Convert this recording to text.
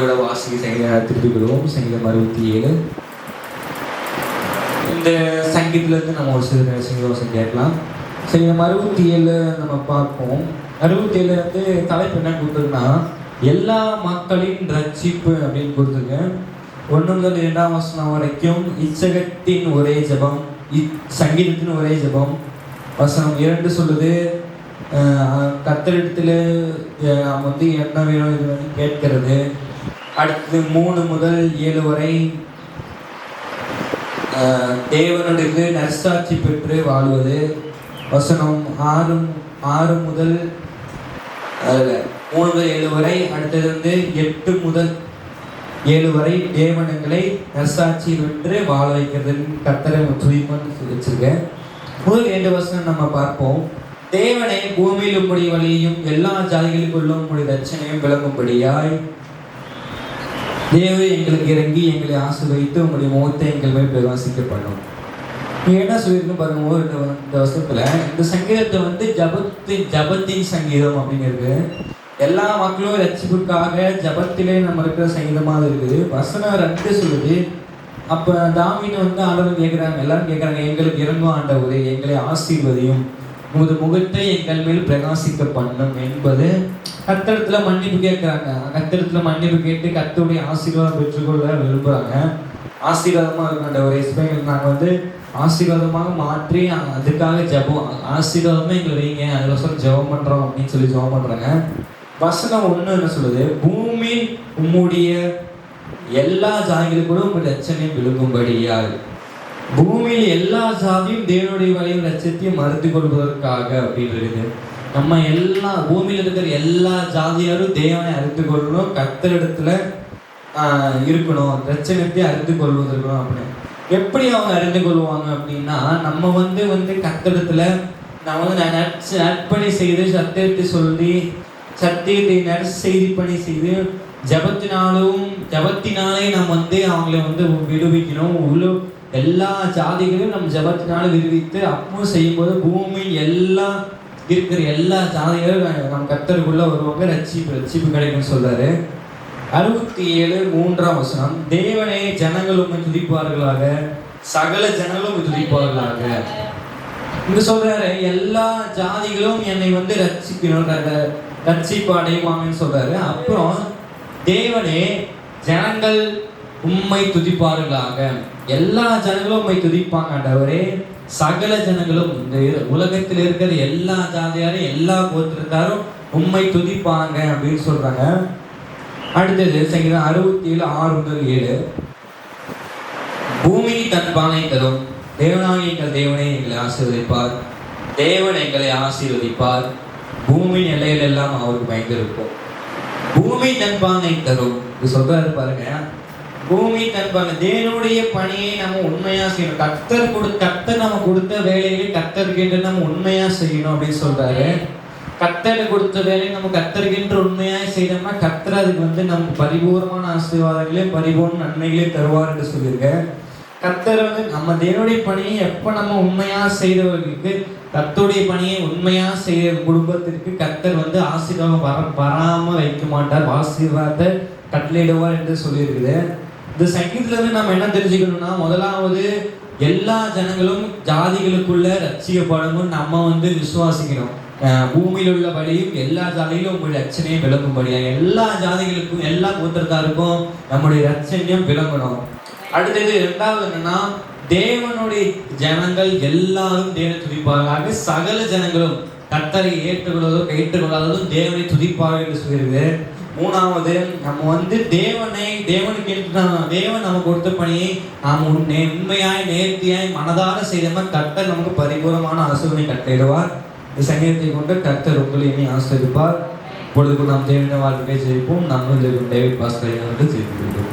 விட வாசிக்க சங்கீதம் திருப்பி விடுவோம். சங்கீதம் 67. இந்த சங்கீதத்துலேருந்து நம்ம ஒரு சில சங்கீதம் கேட்கலாம். சங்கீதம் 67 நம்ம பார்ப்போம். 67 வந்து தலைப்பு என்ன கொடுத்துருக்குன்னா, எல்லா மக்களின் ரட்சிப்பு அப்படின்னு கொடுத்துருங்க. 1 முதல் 2ஆம் வசனம் வரைக்கும் இச்சகத்தின் ஒரே ஜபம், சங்கீதத்தின் ஒரே ஜபம். வசனம் 2 சொல்லுது, கர்த்தரிடத்தில் நாம் வந்து என்ன வேணும் இது வந்து கேட்கிறது. அடுத்தது 3 முதல் 7 வரை தேவனுடைய நற்சாட்சி பெற்று வாழ்வது. வசனம் 6 முதல் 3 முதல் 7 வரை. அடுத்தது வந்து 8 முதல் 7 வரை தேவனங்களை நற்சாட்சி பெற்று வாழ வைக்கிறதுன்னு கர்த்தரை துதிப்பன்னு வச்சிருக்கேன். முதல் 2 வசனம் நம்ம பார்ப்போம். தேவனை பூமியில் உம்முடைய வழியையும் எல்லா ஜாதிகளுக்குள்ளும் உம்முடைய ரட்சணையும் விளங்கும்படியாய் தேவ எங்களுக்கு இறங்கி எங்களை ஆசீர்வதித்து உங்களுடைய முகத்தை எங்கள் மேல் பிரகாசிக்க பண்ணும். நீங்க என்ன சொல்லியிருக்கோம் பாருங்க. இந்த வருஷத்துல இந்த சங்கீதத்தை வந்து ஜபத்தின் சங்கீதம் அப்படின்னு இருக்கு. எல்லா மக்களும் ரட்சிப்புக்காக ஜபத்திலே நம்ம இருக்கிற சங்கீதமாக இருக்குது. வசனம் 2 சொல்லுது, அப்ப தாவீது வந்து ஆண்டவர் கேட்கிறாங்க, எல்லாரும் கேட்கறாங்க, எங்களுக்கு இறங்கும் ஆண்டவரே, எங்களை ஆசீர்வதியும், உமது முகத்தை எங்கள் மேல் பிரகாசிக்க பண்ணும் என்பது கர்த்தரிடத்துல மன்னிப்பு கேட்கிறாங்க. கர்த்தரிடத்துல மன்னிப்பு கேட்டு கர்த்தருடைய ஆசீர்வாதம் பெற்றுக்கொள்ள விரும்புறாங்க. ஆசீர்வாதமாக இருக்கின்ற ஒரு எஸ்பெக்ட் நாங்கள் வந்து ஆசீர்வாதமாக மாற்றி அதுக்காக ஜபம், ஆசீர்வாதமே எங்களை வைங்க, அதுக்கோசரம் ஜபம் பண்றோம் அப்படின்னு சொல்லி ஜபம் பண்றாங்க. வசனம் 1 என்ன சொல்லுது, பூமி உம்முடைய எல்லா ஜாதிகளுக்கும் உங்களுடைய ரட்சணையும் விழுங்கும்படியால். பூமியில் எல்லா ஜாதியும் தேவனுடைய வழியும் லட்சத்தையும் மறுத்து கொள்வதற்காக அப்படின்னு இருக்குது. நம்ம எல்லா பூமியில் இருக்கிற எல்லா ஜாதியாரும் தேவனை அறிந்து கொள்ளணும், கர்த்தரிடத்துல இருக்கணும், ரட்சணத்தை அறிந்து கொள்வதற்கணும் அப்படின்னு. எப்படி அவங்க அறிந்து கொள்வாங்க அப்படின்னா, நம்ம வந்து கர்த்தரிடத்துல நம்ம வந்து நற்பணி செய்து சத்தியத்தை சொல்லி சத்தியத்தை நற்செய்தி பணி செய்து ஜபத்தினாலே நம்ம வந்து அவங்களை வந்து விடுவிக்கணும். உள்ள எல்லா ஜாதிகளையும் நம்ம ஜபத்தினால விடுவித்து அப்பவும் செய்யும்போது பூமியில் எல்லா இருக்கிற எல்லா ஜாதிகளும் நம்ம கர்த்தருக்குள்ள வருவாங்க, ரட்சிப்பு கிடைக்கும்னு சொல்றாரு. 67 3ஆம் வசனம், தேவனே ஜனங்கள் உம்மை துதிப்பார்களாக, சகல ஜனங்களும் துதிப்பார்களாக. இங்க சொல்றாரு, எல்லா ஜாதிகளும் என்னை வந்து ரட்சிக்கணும், ரட்சிப்பு அடைவாங்கன்னு சொல்றாரு. அப்புறம் தேவனே ஜனங்கள் உம்மை துதிப்பார்களாக, எல்லா ஜனங்களும் உம்மை துதிப்பாங்க ஆண்டவரே, சகல ஜனங்களும் இந்த உலகத்தில் இருக்கிற எல்லா ஜாதியாரும் எல்லா கோத்திரத்தாரும் உம்மை துதிப்பாங்க அப்படின்னு சொல்றாங்க. அடுத்தது சங்கீதம் 67 6 முதல் 7, பூமி தன் பானை தரும், தேவனாகிய எங்கள் தேவனை எங்களை ஆசீர்வதிப்பார், தேவன் எங்களை ஆசீர்வதிப்பார், பூமியின் எல்லைகள் எல்லாம் அவருக்கு பயந்திருக்கும். பூமி தன் பானை தரும் சொல்றாரு பாருங்க. பூமி தன்பான தேவனுடைய பணியை நம்ம உண்மையா செய்யணும். கர்த்தர் நம்ம கொடுத்த வேலையை கர்த்தருக்கு நம்ம உண்மையா செய்யணும் அப்படின்னு சொல்றாரு. கர்த்தர் கொடுத்த வேலையை நம்ம கர்த்தருக்கு உண்மையா செய்யணும்னா கர்த்தர் அதுக்கு வந்து நமக்கு பரிபூர்ணமான ஆசீர்வாதங்களே பரிபூர்ண நன்மைகளே தருவார் என்று சொல்லியிருக்க. கர்த்தர் வந்து நம்ம தேவனுடைய பணியை எப்ப நம்ம உண்மையா செய்தவர்களுக்கு, கர்த்தருடைய பணியை உண்மையா செய்த குடும்பத்திற்கு கர்த்தர் வந்து ஆசீர்வாதம் வராம வைக்க மாட்டார், ஆசீர்வாதத்தை கட்டளையிடுவார் என்று சொல்லியிருக்குது. இந்த சங்கீதத்துல இருந்து நம்ம என்ன தெரிஞ்சுக்கணும்னா, முதலாவது எல்லா ஜனங்களும் ஜாதிகளுக்குள்ள ரட்சிக்கப்படணும் நம்ம வந்து விசுவாசிக்கணும். பூமியில் உள்ள வழியும் எல்லா ஜாதிகளும் உங்களுடைய ரட்சணையும் விளங்கும்படியா எல்லா ஜாதிகளுக்கும் எல்லா கோத்திரத்தாருக்கும் நம்முடைய ரட்சணையும் விளங்கணும். அடுத்தது 2வது என்னன்னா, தேவனுடைய ஜனங்கள் எல்லாரும் தேவனை துதிப்பார்களாக, சகல ஜனங்களும் கர்த்தரை ஏற்றுக்கொள்ளாததும் தேவனை துதிப்பார்கள் என்று சொல்கிறது. 3வது நம்ம வந்து தேவனுக்கு தேவன் நமக்கு கொடுத்த பணியை நாம் உண்மையாய் நேர்த்தியாய் மனதார செய்தோம்னா கர்த்தர் நமக்கு பரிபூர்ணமான ஆசீர்வாதத்தை கட்டளையிடுவார். இந்த சங்கீதத்தை கொண்டு கர்த்தர் உங்களை ஆசீர்வதிப்பார். இப்பொழுது நாம் தேவனுடைய வாழ்க்கையை ஜெயிப்போம். நம்ம டேவிட் பாஸ்கர் ஜெயிப்போம்.